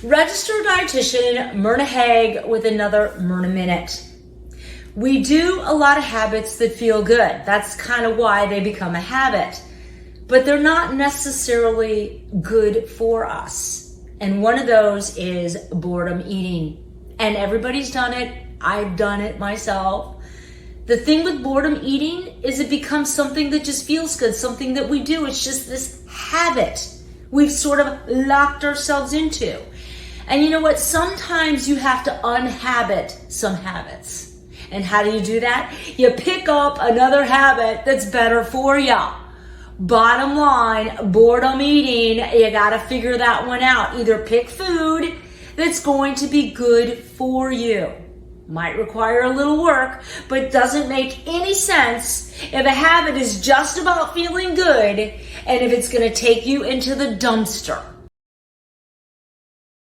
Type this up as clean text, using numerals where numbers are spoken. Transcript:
Registered dietitian Myrna Haag with another Myrna Minute. We do a lot of habits that feel good. That's kind of why they become a habit. But they're not necessarily good for us. And one of those is boredom eating. And everybody's done it. I've done it myself. The thing with boredom eating is it becomes something that just feels good, something that we do. It's just this habit we've sort of locked ourselves into. And you know what? Sometimes you have to unhabit some habits. And how do you do that? You pick up another habit that's better for you. Bottom line, boredom eating, you gotta figure that one out. Either pick food that's going to be good for you. Might require a little work, but doesn't make any sense if a habit is just about feeling good and if it's gonna take you into the dumpster.